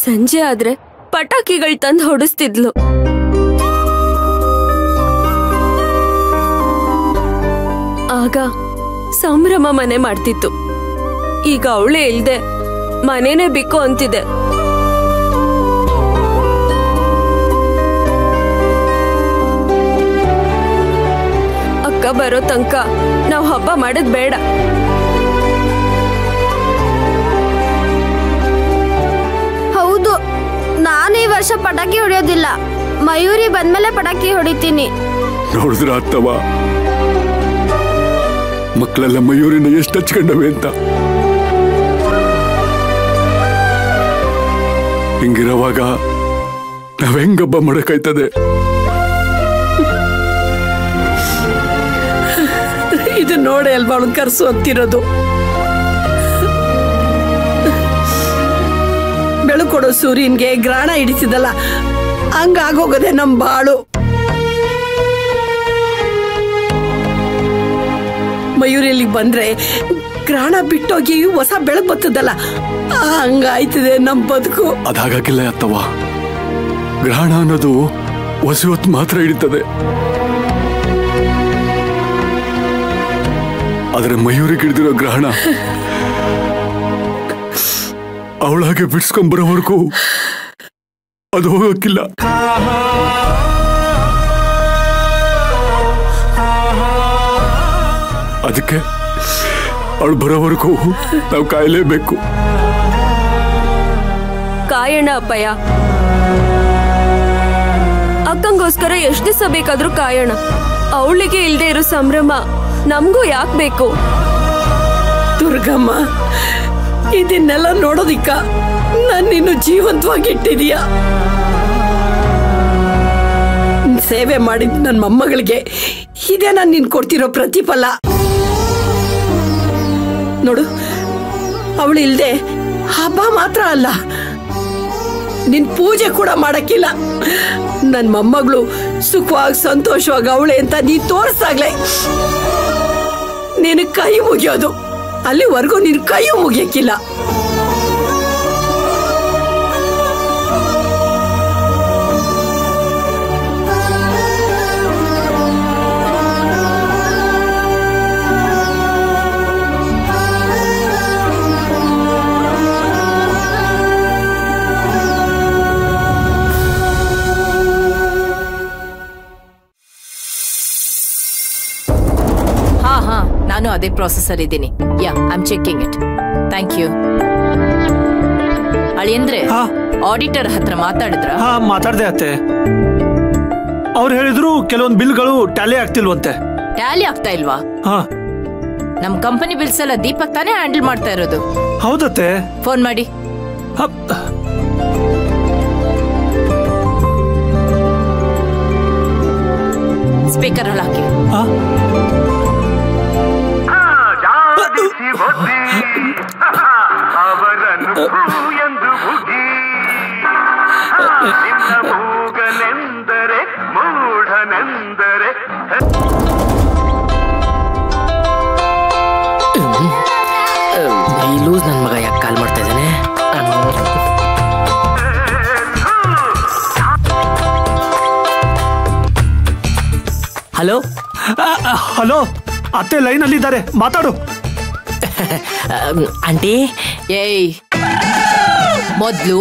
ಸಂಜೆ ಆದ್ರೆ ಪಟಾಕಿಗಳು ತಂದು ಹೊಡಿಸ್ತಿದ್ಲು. ಆಗ ಸಂಭ್ರಮ ಮನೆ ಮಾಡ್ತಿತ್ತು. ಈಗ ಅವಳೇ ಇಲ್ದೆ ಮನೇನೆ ಬಿಕ್ಕು ಅಂತಿದೆ. ಅಕ್ಕ ಬರೋ ತನಕ ನಾವು ಹಬ್ಬ ಮಾಡೋದ್ ಬೇಡ. ಹೌದು, ನಾನು ಈ ವರ್ಷ ಪಟಾಕಿ ಹೊಡೆಯೋದಿಲ್ಲ. ಮಯೂರಿ ಬಂದ್ಮೇಲೆ ಪಟಾಕಿ ಹೊಡಿತೀನಿ. ನೋಡಿದ್ರ ಅತ್ತವ, ಮಕ್ಕಳೆಲ್ಲ ಮಯೂರಿನ ಎಷ್ಟು ಹಚ್ಕೊಂಡವೆ ಅಂತ. ಹಿಂಗಿರುವಾಗ ನಾವ್ ಹೆಂಗ್ ಹಬ್ಬ ಮಾಡಕ್ಕಾಯ್ತದೆ? ಇದು ನೋಡಿ ಅಲ್ವಾ ಅವಳು ಕರ್ಸು ಅಂತಿರೋದು. ಬೆಳಕೊಡೋ ಸೂರ್ಯನ್ಗೆ ಗ್ರಹಣ ಹಿಡಿಸಿದಲ್ಲ, ಹಂಗಾಗೋಗದೆ ನಮ್ ಬಾಳು. ಮಯೂರಿಯಲ್ಲಿ ಬಂದ್ರೆ ಗ್ರಹಣ ಬಿಟ್ಟೋಗಿ ಹೊಸ ಬೆಳಕು ಬರ್ತದಲ್ಲ, ಹಂಗಾಯ್ತದೆ ನಮ್ ಬದುಕು. ಅದಾಗಿಲ್ಲ ಅತ್ತವ, ಗ್ರಹಣ ಅನ್ನೋದು ಹೊಸ ಹೊತ್ತು ಮಾತ್ರ ಹಿಡಿತದೆ. ಆದ್ರೆ ಮಯೂರಿಗೆ ಹಿಡಿದಿರೋ ಗ್ರಹಣ ಅವಳಾಗೆ ಬಿಡ್ಸ್ಕೊಂಬರೋವರೆಗೂ ಅದು ಹೋಗಕ್ಕಿಲ್ಲ. ಅದಕ್ಕೆ ಅವಳು ಬರೋವರೆಗೂ ನಾವು ಕಾಯಲೇಬೇಕು. ಕಾಯಣ ಅಪ್ಪಯ್ಯ, ಅಕ್ಕಂಗೋಸ್ಕರ ಎಷ್ಟು ದಿವಸ ಬೇಕಾದ್ರೂ ಕಾಯೋಣ. ಅವಳಿಗೆ ಇಲ್ದೇ ಇರೋ ಸಂಭ್ರಮ ನಮಗೂ ಯಾಕೆ ಬೇಕು? ದುರ್ಗಮ್ಮ, ಇದನ್ನೆಲ್ಲ ನೋಡೋದಿಕ್ಕ ನಾನು ನಿನ್ನ ಜೀವಂತವಾಗಿ ಇಟ್ಟಿದೀಯ. ಸೇವೆ ಮಾಡಿದ ನನ್ನ ಮೊಮ್ಮಗಳಿಗೆ ಇದೇ ನಾನು ನಿನ್ ಕೊಡ್ತಿರೋ ಪ್ರತಿಫಲ. ನೋಡು, ಅವಳು ಇಲ್ದೆ ಹಬ್ಬ ಮಾತ್ರ ಅಲ್ಲ, ನಿನ್ ಪೂಜೆ ಕೂಡ ಮಾಡಕ್ಕಿಲ್ಲ. ನನ್ನ ಮೊಮ್ಮಗಳು ಸುಖವಾಗಿ ಸಂತೋಷವಾಗಿ ಅವಳೆ ಅಂತ ನೀ ತೋರಿಸ್ದಾಗ್ಲೇ ನೀನು ಕೈ ಮುಗಿಯೋದು. ಅಲ್ಲಿವರೆಗೂ ನೀನು ಕೈಯೂ ಮುಗಿಯಕ್ಕಿಲ್ಲ. ನಾನು ಅದೇ ಪ್ರಾಸೆಸ್ ಅಲ್ಲಿ ಇದ್ದೀನಿ. Yeah, I am checking it. Thank you. ಅಳಿಯಂದ್ರೆ ಆಡಿಟರ್ ಹತ್ರ ಮಾತಾಡಿದ್ರ? ಮಾತಾಡ್ದೆ ಅತ್ತೆ. ಅವ್ರು ಹೇಳಿದ್ರು ಕೆಲವೊಂದು ಬಿಲ್ಗಳು ಟ್ಯಾಲಿ ಆಗ್ತಿಲ್ವಂತೆ. ಟ್ಯಾಲಿ ಆಗ್ತಾ ಇಲ್ವಾ? ನಮ್ ಕಂಪನಿ ಬಿಲ್ಸ್ ಎಲ್ಲ ದೀಪಕ್ ತಾನೇ ಹ್ಯಾಂಡಲ್ ಮಾಡ್ತಾ ಇರೋದು. ಹೌದತ್ತೆ. ಫೋನ್ ಮಾಡಿ. ಸ್ಪೀಕರ್ ಅಲ್ಲಿ ಹಾಕಿ. ಲೂಸ್ ನನ್ನ ಮಗ ಯಾಕೆ ಕಾಲ್ ಮಾಡ್ತಾ ಇದ್ದಾನೆ? ಹಲೋ ಹಲೋ, ಅತ್ತೆ ಲೈನ್ ಅಲ್ಲಿ ಇದ್ದಾರೆ, ಮಾತಾಡು. ಆಂಟಿ, ಏಯ್, ಮೊದ್ಲು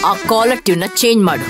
ಆ ಕಾಲರ್ ಟ್ಯೂನ್ ಚೇಂಜ್ ಮಾಡು.